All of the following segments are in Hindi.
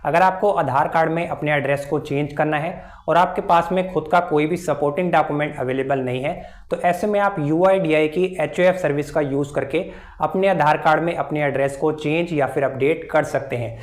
अगर आपको आधार कार्ड में अपने एड्रेस को चेंज करना है और आपके पास में खुद का कोई भी सपोर्टिंग डॉक्यूमेंट अवेलेबल नहीं है, तो ऐसे में आप UIDAI की HOF सर्विस का यूज़ करके अपने आधार कार्ड में अपने एड्रेस को चेंज या फिर अपडेट कर सकते हैं।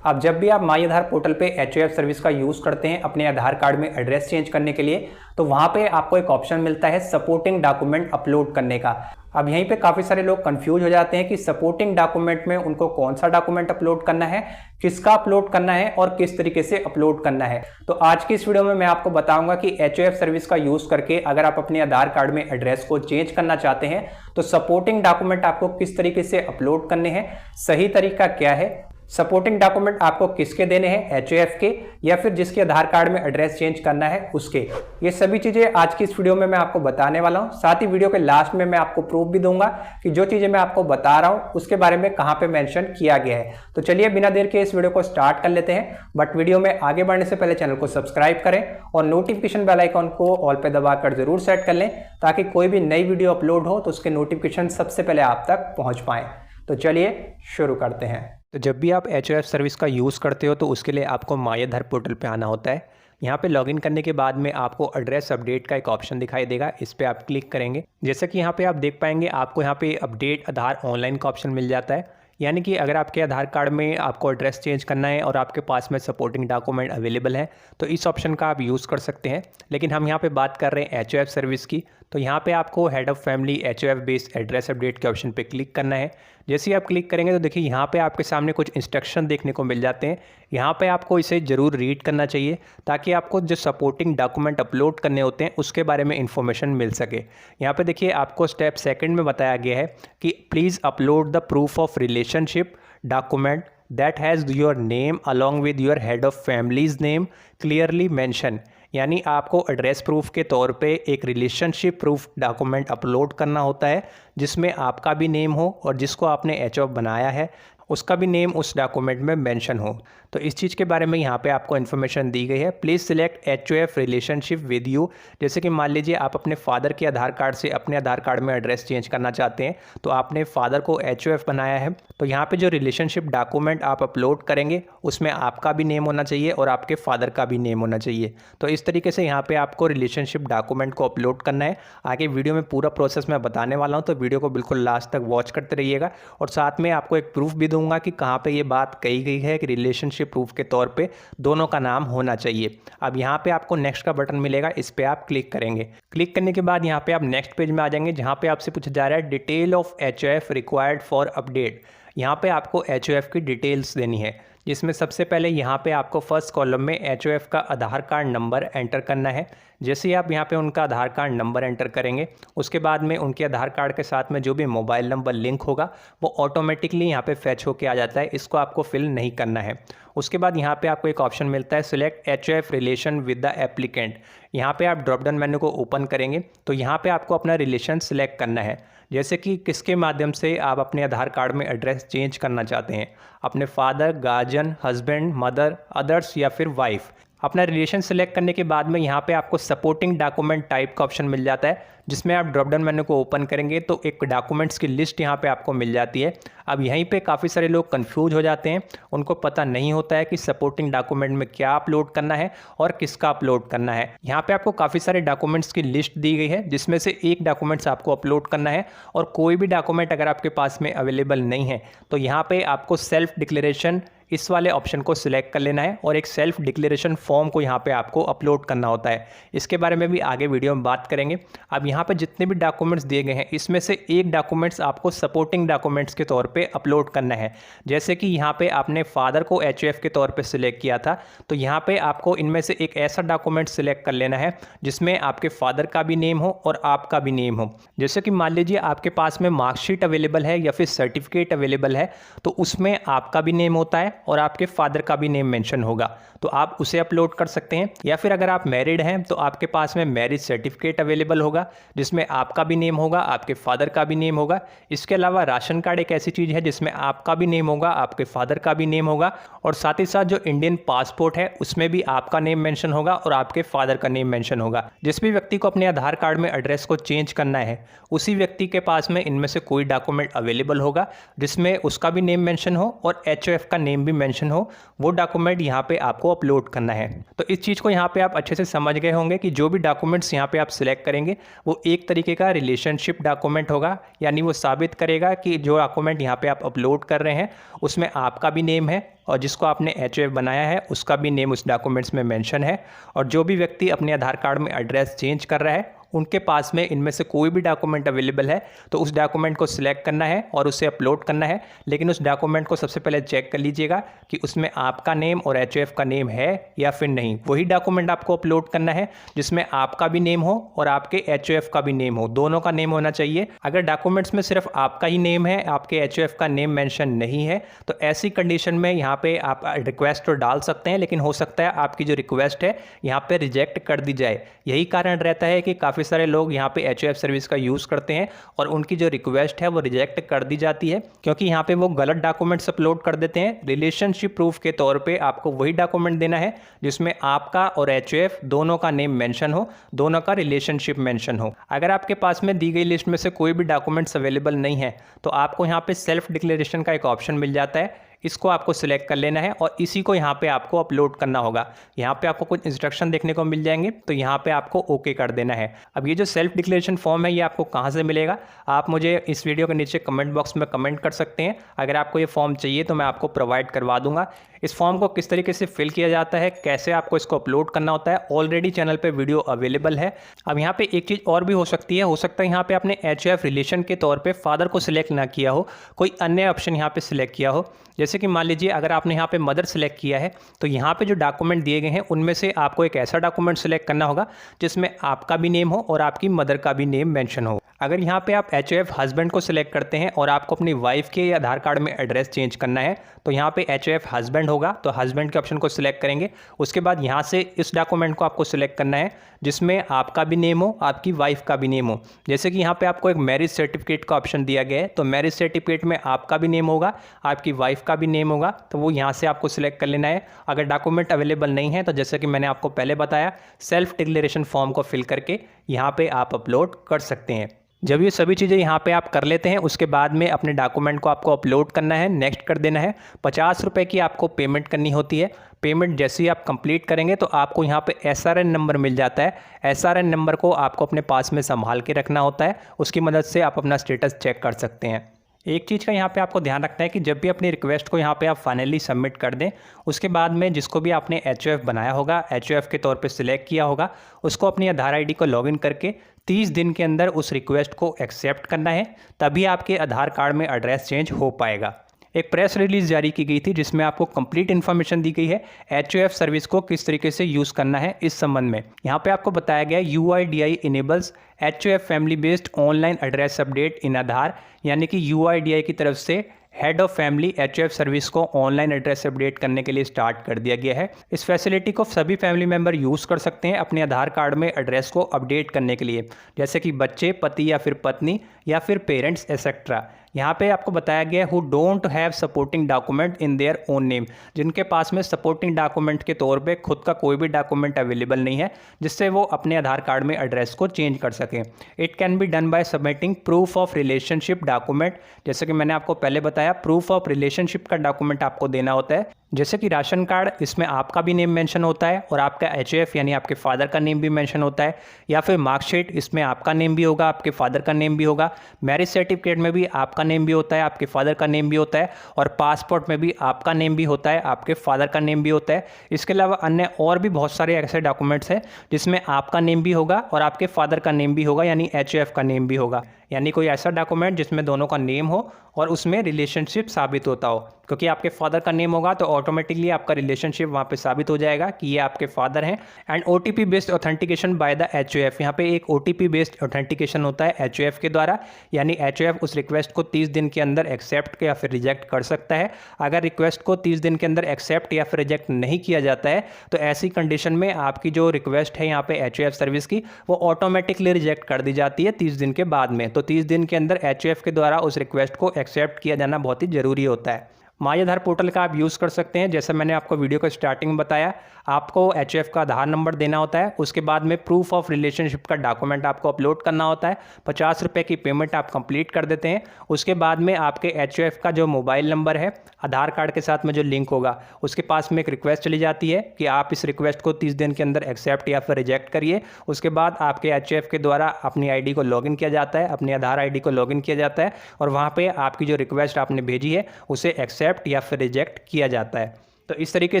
अब जब भी आप माई आधार पोर्टल पे HOF सर्विस का यूज़ करते हैं अपने आधार कार्ड में एड्रेस चेंज करने के लिए, तो वहाँ पे आपको एक ऑप्शन मिलता है सपोर्टिंग डॉक्यूमेंट अपलोड करने का। अब यहीं पे काफ़ी सारे लोग कंफ्यूज हो जाते हैं कि सपोर्टिंग डॉक्यूमेंट में उनको कौन सा डॉक्यूमेंट अपलोड करना है, किसका अपलोड करना है और किस तरीके से अपलोड करना है। तो आज की इस वीडियो में मैं आपको बताऊंगा कि HOF सर्विस का यूज़ करके अगर आप अपने आधार कार्ड में एड्रेस को चेंज करना चाहते हैं तो सपोर्टिंग डॉक्यूमेंट आपको किस तरीके से अपलोड करने हैं, सही तरीका क्या है, सपोर्टिंग डॉक्यूमेंट आपको किसके देने हैं, HOF के या फिर जिसके आधार कार्ड में एड्रेस चेंज करना है उसके। ये सभी चीज़ें आज की इस वीडियो में मैं आपको बताने वाला हूँ। साथ ही वीडियो के लास्ट में मैं आपको प्रूफ भी दूंगा कि जो चीज़ें मैं आपको बता रहा हूँ उसके बारे में कहाँ पे मेंशन किया गया है। तो चलिए बिना देर के इस वीडियो को स्टार्ट कर लेते हैं। बट वीडियो में आगे बढ़ने से पहले चैनल को सब्सक्राइब करें और नोटिफिकेशन बेल आइकॉन को ऑल पे दबाकर जरूर सेट कर लें ताकि कोई भी नई वीडियो अपलोड हो तो उसके नोटिफिकेशन सबसे पहले आप तक पहुँच पाएँ। तो चलिए शुरू करते हैं। तो जब भी आप HOF सर्विस का यूज़ करते हो तो उसके लिए आपको माई आधार पोर्टल पे आना होता है। यहाँ पे लॉगिन करने के बाद में आपको एड्रेस अपडेट का एक ऑप्शन दिखाई देगा, इस पर आप क्लिक करेंगे। जैसे कि यहाँ पे आप देख पाएंगे आपको यहाँ पे अपडेट आधार ऑनलाइन का ऑप्शन मिल जाता है। यानी कि अगर आपके आधार कार्ड में आपको एड्रेस चेंज करना है और आपके पास में सपोर्टिंग डॉक्यूमेंट अवेलेबल है तो इस ऑप्शन का आप यूज़ कर सकते हैं। लेकिन हम यहाँ पे बात कर रहे हैं HOF सर्विस की, तो यहाँ पे आपको head of family HOF based address update के ऑप्शन पे क्लिक करना है। जैसे ही आप क्लिक करेंगे तो देखिए यहाँ पे आपके सामने कुछ इंस्ट्रक्शन देखने को मिल जाते हैं। यहाँ पे आपको इसे ज़रूर रीड करना चाहिए ताकि आपको जो सपोर्टिंग डॉक्यूमेंट अपलोड करने होते हैं उसके बारे में इन्फॉर्मेशन मिल सके। यहाँ पे देखिए आपको स्टेप सेकंड में बताया गया है कि please upload the proof of relationship document that has your name along with your head of families name clearly mention. यानी आपको एड्रेस प्रूफ के तौर पे एक रिलेशनशिप प्रूफ डॉक्यूमेंट अपलोड करना होता है जिसमें आपका भी नेम हो और जिसको आपने HOF बनाया है उसका भी नेम उस डॉक्यूमेंट में मेंशन हो। तो इस चीज़ के बारे में यहाँ पे आपको इन्फॉर्मेशन दी गई है। Please select HOF relationship with you. जैसे कि मान लीजिए आप अपने फादर के आधार कार्ड से अपने आधार कार्ड में एड्रेस चेंज करना चाहते हैं तो आपने फादर को HOF बनाया है, तो यहाँ पे जो रिलेशनशिप डॉक्यूमेंट आप अपलोड करेंगे उसमें आपका भी नेम होना चाहिए और आपके फादर का भी नेम होना चाहिए। तो इस तरीके से यहाँ पे आपको रिलेशनशिप डॉक्यूमेंट को अपलोड करना है। आगे वीडियो में पूरा प्रोसेस मैं बताने वाला हूँ, तो वीडियो को बिल्कुल लास्ट तक वॉच करते रहिएगा। और साथ में आपको एक प्रूफ भी दूंगा कि कहाँ पे ये बात कही गई है कि रिलेशनशिप प्रूफ के तौर पे दोनों का नाम होना चाहिए। अब यहाँ पे आपको नेक्स्ट का बटन मिलेगा, इस पे आप क्लिक करेंगे। क्लिक करने के बाद यहाँ पे आप नेक्स्ट पेज में आ जाएंगे जहाँ पे आपसे पूछा जा रहा है detail of HOF required for update. यहाँ पे आपको HOF की डिटेल्स देनी है, जिसमें सबसे पहले यहाँ पे आपको फर्स्ट कॉलम में HOF का आधार कार्ड नंबर एंटर करना है। जैसे ही आप यहाँ पे उनका आधार कार्ड नंबर एंटर करेंगे उसके बाद में उनके आधार कार्ड के साथ में जो भी मोबाइल नंबर लिंक होगा वो ऑटोमेटिकली यहाँ पे फैच होके आ जाता है, इसको आपको फिल नहीं करना है। उसके बाद यहाँ पे आपको एक ऑप्शन मिलता है select HOF relation with the applicant. यहाँ पे आप ड्रॉप डाउन मेन्यू को ओपन करेंगे तो यहाँ पे आपको अपना रिलेशन सिलेक्ट करना है। जैसे कि किसके माध्यम से आप अपने आधार कार्ड में एड्रेस चेंज करना चाहते हैं, अपने father, guardian, husband, mother, others या फिर वाइफ। अपना रिलेशन सेलेक्ट करने के बाद में यहाँ पे आपको सपोर्टिंग डॉक्यूमेंट टाइप का ऑप्शन मिल जाता है, जिसमें आप ड्रॉप डाउन मेन्यू को ओपन करेंगे तो एक डॉक्यूमेंट्स की लिस्ट यहाँ पे आपको मिल जाती है। अब यहीं पे काफ़ी सारे लोग कंफ्यूज हो जाते हैं, उनको पता नहीं होता है कि सपोर्टिंग डॉक्यूमेंट में क्या अपलोड करना है और किसका अपलोड करना है। यहाँ पे आपको काफ़ी सारे डॉक्यूमेंट्स की लिस्ट दी गई है जिसमें से एक डॉक्यूमेंट्स आपको अपलोड करना है। और कोई भी डॉक्यूमेंट अगर आपके पास में अवेलेबल नहीं है तो यहाँ पे आपको सेल्फ डिक्लेरेशन इस वाले ऑप्शन को सिलेक्ट कर लेना है और एक सेल्फ डिक्लेरेशन फॉर्म को यहाँ पे आपको अपलोड करना होता है। इसके बारे में भी आगे वीडियो में बात करेंगे। अब यहाँ पे जितने भी डॉक्यूमेंट्स दिए गए हैं इसमें से एक डॉक्यूमेंट्स आपको सपोर्टिंग डॉक्यूमेंट्स के तौर पे अपलोड करना है। जैसे कि यहाँ पे आपने फादर को HOF के तौर पे सिलेक्ट किया था तो यहाँ पे आपको इनमें से एक ऐसा डॉक्यूमेंट सिलेक्ट कर लेना है जिसमें आपके फादर का भी नेम हो और आपका भी नेम हो। जैसे कि मान लीजिए आपके पास में मार्कशीट अवेलेबल है या फिर सर्टिफिकेट अवेलेबल है तो उसमें आपका भी नेम होता है और आपके फादर का भी नेम मेंशन होगा, तो आप उसे अपलोड कर सकते हैं। या फिर अगर आप मैरिड हैं तो आपके पास में मैरिज सर्टिफिकेट अवेलेबल होगा जिसमें आपका भी नेम होगा, आपके फादर का भी नेम होगा। इसके अलावा राशन कार्ड एक ऐसी चीज़ है जिसमें आपका भी नेम होगा, आपके फादर का भी नेम होगा, और साथ ही साथ जो इंडियन पासपोर्ट है उसमें भी आपका नेम मेंशन होगा और आपके फादर का नेम मेंशन होगा। जिस भी व्यक्ति को अपने आधार कार्ड में एड्रेस को चेंज करना है उसी व्यक्ति के पास में इनमें से कोई डॉक्यूमेंट अवेलेबल होगा जिसमें उसका भी नेम मेंशन हो और HOF का नेम भी मेंशन हो, वो डॉक्यूमेंट यहाँ पे आपको अपलोड करना है। तो इस चीज़ को यहाँ पे आप अच्छे से समझ गए होंगे कि जो भी डॉक्यूमेंट्स यहाँ पे आप सिलेक्ट करेंगे वो एक तरीके का रिलेशनशिप डॉक्यूमेंट होगा, यानी वो साबित करेगा कि जो डॉक्यूमेंट यहाँ पे आप अपलोड कर रहे हैं उसमें आपका भी नेम है और जिसको आपने HOF बनाया है उसका भी नेम उस डॉक्यूमेंट्स में मेंशन है। और जो भी व्यक्ति अपने आधार कार्ड में एड्रेस चेंज कर रहा है उनके पास में इनमें से कोई भी डॉक्यूमेंट अवेलेबल है तो उस डॉक्यूमेंट को सिलेक्ट करना है और उसे अपलोड करना है। लेकिन उस डॉक्यूमेंट को सबसे पहले चेक कर लीजिएगा कि उसमें आपका नेम और HOF का नेम है या फिर नहीं। वही डॉक्यूमेंट आपको अपलोड करना है जिसमें आपका भी नेम हो और आपके HOF का भी नेम हो, दोनों का नेम होना चाहिए। अगर डॉक्यूमेंट्स में सिर्फ आपका ही नेम है, आपके HOF का नेम मेंशन नहीं है, तो ऐसी कंडीशन में यहाँ पे आप रिक्वेस्ट तो डाल सकते हैं, लेकिन हो सकता है आपकी जो रिक्वेस्ट है यहाँ पे रिजेक्ट कर दी जाए। यही कारण रहता है कि काफ़ी सारे लोग यहाँ पे HOF सर्विस का यूज़ करते हैं और उनकी जो रिक्वेस्ट है वो रिजेक्ट कर दी जाती है, क्योंकि यहाँ पे वो गलत डॉक्यूमेंट्स अपलोड कर देते हैं। रिलेशनशिप प्रूफ के तौर पे आपको वही डॉक्यूमेंट देना है जिसमें आपका और HOF दोनों का नेम मेंशन हो, दोनों का रिलेशनशिप मेंशन हो। अगर आपके पास में दी गई लिस्ट में से कोई भी डॉक्यूमेंट्स अवेलेबल नहीं है तो आपको यहाँ पे सेल्फ डिक्लेरेशन का एक ऑप्शन मिल जाता है, इसको आपको सिलेक्ट कर लेना है और इसी को यहाँ पे आपको अपलोड करना होगा। यहाँ पे आपको कुछ इंस्ट्रक्शन देखने को मिल जाएंगे तो यहाँ पे आपको ओके कर देना है। अब ये जो सेल्फ डिक्लेरेशन फॉर्म है ये आपको कहाँ से मिलेगा, आप मुझे इस वीडियो के नीचे कमेंट बॉक्स में कमेंट कर सकते हैं। अगर आपको ये फॉर्म चाहिए तो मैं आपको प्रोवाइड करवा दूंगा। इस फॉर्म को किस तरीके से फिल किया जाता है, कैसे आपको इसको अपलोड करना होता है, ऑलरेडी चैनल पे वीडियो अवेलेबल है। अब यहाँ पे एक चीज़ और भी हो सकती है, हो सकता है यहाँ पे आपने HOF रिलेशन के तौर पे फादर को सिलेक्ट ना किया हो, कोई अन्य ऑप्शन यहाँ पे सिलेक्ट किया हो। जैसे कि मान लीजिए अगर आपने यहाँ पे मदर सेलेक्ट किया है तो यहाँ पे जो डॉक्यूमेंट दिए गए हैं उनमें से आपको एक ऐसा डॉक्यूमेंट सेलेक्ट करना होगा जिसमें आपका भी नेम हो और आपकी मदर का भी नेम मेंशन हो। अगर यहाँ पे आप HOF हस्बैंड को सिलेक्ट करते हैं और आपको अपनी वाइफ के आधार कार्ड में एड्रेस चेंज करना है तो यहाँ पे HOF हस्बैंड होगा, तो हस्बैंड के ऑप्शन को सिलेक्ट करेंगे। उसके बाद यहाँ से इस डॉक्यूमेंट को आपको सिलेक्ट करना है जिसमें आपका भी नेम हो, आपकी वाइफ का भी नेम हो। जैसे कि यहाँ पे आपको एक मैरिज सर्टिफिकेट का ऑप्शन दिया गया है, तो मैरिज सर्टिफिकेट में आपका भी नेम होगा, आपकी वाइफ का भी नेम होगा, तो वो यहाँ से आपको सिलेक्ट कर लेना है। अगर डॉक्यूमेंट अवेलेबल नहीं है तो जैसे कि मैंने आपको पहले बताया, सेल्फ डिक्लेरेशन फॉर्म को फिल करके यहाँ पे आप अपलोड कर सकते हैं। जब ये सभी चीज़ें यहाँ पे आप कर लेते हैं उसके बाद में अपने डॉक्यूमेंट को आपको अपलोड करना है, नेक्स्ट कर देना है। 50 रुपये की आपको पेमेंट करनी होती है। पेमेंट जैसे ही आप कंप्लीट करेंगे तो आपको यहाँ पे SRN नंबर मिल जाता है। SRN नंबर को आपको अपने पास में संभाल के रखना होता है, उसकी मदद से आप अपना स्टेटस चेक कर सकते हैं। एक चीज़ का यहाँ पे आपको ध्यान रखना है कि जब भी अपनी रिक्वेस्ट को यहाँ पे आप फाइनली सबमिट कर दें उसके बाद में जिसको भी आपने HOF बनाया होगा, HOF के तौर पे सिलेक्ट किया होगा, उसको अपनी आधार ID को लॉगिन करके 30 दिन के अंदर उस रिक्वेस्ट को एक्सेप्ट करना है, तभी आपके आधार कार्ड में एड्रेस चेंज हो पाएगा। एक प्रेस रिलीज जारी की गई थी जिसमें आपको कंप्लीट इन्फॉर्मेशन दी गई है HOF सर्विस को किस तरीके से यूज़ करना है इस संबंध में। यहाँ पे आपको बताया गया UIDAI enables HOF family based online address update in Aadhaar, यानी कि UIDAI की तरफ से head of family HOF service को ऑनलाइन एड्रेस अपडेट करने के लिए स्टार्ट कर दिया गया है। इस फैसिलिटी को सभी फैमिली मेंबर यूज़ कर सकते हैं अपने आधार कार्ड में एड्रेस को अपडेट करने के लिए, जैसे कि बच्चे, पति या फिर पत्नी या फिर पेरेंट्स एक्सेट्रा। यहाँ पे आपको बताया गया who don't have supporting document in their own name, जिनके पास में सपोर्टिंग डॉक्यूमेंट के तौर पे खुद का कोई भी डॉक्यूमेंट अवेलेबल नहीं है जिससे वो अपने आधार कार्ड में एड्रेस को चेंज कर सकें। It can be done by submitting proof of relationship document. जैसे कि मैंने आपको पहले बताया, प्रूफ ऑफ रिलेशनशिप का डॉक्यूमेंट आपको देना होता है, जैसे कि राशन कार्ड, इसमें आपका भी नेम मेंशन होता है और आपका HOF यानी आपके फादर का नेम भी मेंशन होता है, या फिर मार्कशीट, इसमें आपका नेम भी होगा, आपके फादर का नेम भी होगा। मैरिज सर्टिफिकेट में भी आपका नेम भी होता है, आपके फादर का नेम भी होता है, और पासपोर्ट में भी आपका नेम भी होता है, आपके फादर का नेम भी होता है। इसके अलावा अन्य और भी बहुत सारे ऐसे डॉक्यूमेंट्स हैं जिसमें आपका नेम भी होगा और आपके फादर का नेम भी होगा, यानी HOF का नेम भी होगा। यानी कोई ऐसा डॉक्यूमेंट जिसमें दोनों का नेम हो और उसमें रिलेशनशिप साबित होता हो। क्योंकि आपके फादर का नेम होगा तो ऑटोमेटिकली आपका रिलेशनशिप वहाँ पे साबित हो जाएगा कि ये आपके फादर हैं। And OTP based authentication by the HOF, यहाँ पे एक OTP बेस्ड ऑथेंटिकेशन होता है HOF के द्वारा, यानी HOF उस रिक्वेस्ट को 30 दिन के अंदर एक्सेप्ट या फिर रिजेक्ट कर सकता है। अगर रिक्वेस्ट को 30 दिन के अंदर एक्सेप्ट या फिर रिजेक्ट नहीं किया जाता है तो ऐसी कंडीशन में आपकी जो रिक्वेस्ट है यहाँ पे HOF सर्विस की वो ऑटोमेटिकली रिजेक्ट कर दी जाती है 30 दिन के बाद में। तो 30 दिन के अंदर HOF के द्वारा उस रिक्वेस्ट को एक्सेप्ट किया जाना बहुत ही ज़रूरी होता है। माई आधार पोर्टल का आप यूज़ कर सकते हैं। जैसे मैंने आपको वीडियो को स्टार्टिंग में बताया, आपको HOF का आधार नंबर देना होता है, उसके बाद में प्रूफ ऑफ रिलेशनशिप का डॉक्यूमेंट आपको अपलोड करना होता है, 50 रुपये की पेमेंट आप कंप्लीट कर देते हैं। उसके बाद में आपके HOF का जो मोबाइल नंबर है आधार कार्ड के साथ में जो लिंक होगा उसके पास में एक रिक्वेस्ट चली जाती है कि आप इस रिक्वेस्ट को 30 दिन के अंदर एक्सेप्ट या फिर रिजेक्ट करिए। उसके बाद आपके HOF के द्वारा अपनी ID को लॉगिन किया जाता है, अपनी आधार ID को लॉगिन किया जाता है और वहाँ पे आपकी जो रिक्वेस्ट आपने भेजी है उसे एक्सेप्ट या फिर रिजेक्ट किया जाता है। तो इस तरीके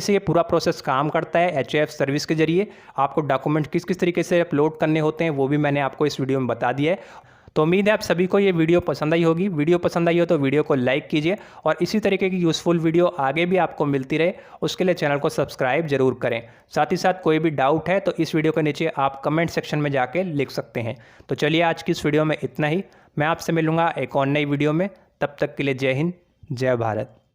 से ये पूरा प्रोसेस काम करता है HOF सर्विस के जरिए। आपको डॉक्यूमेंट किस किस तरीके से अपलोड करने होते हैं वो भी मैंने आपको इस वीडियो में बता दिया है। तो उम्मीद है आप सभी को ये वीडियो पसंद आई होगी। वीडियो पसंद आई हो तो वीडियो को लाइक कीजिए और इसी तरीके की यूज़फुल वीडियो आगे भी आपको मिलती रहे उसके लिए चैनल को सब्सक्राइब जरूर करें। साथ ही साथ कोई भी डाउट है तो इस वीडियो के नीचे आप कमेंट सेक्शन में जाके लिख सकते हैं। तो चलिए आज की इस वीडियो में इतना ही। मैं आपसे मिलूँगा एक और नई वीडियो में, तब तक के लिए जय हिंद, जय भारत।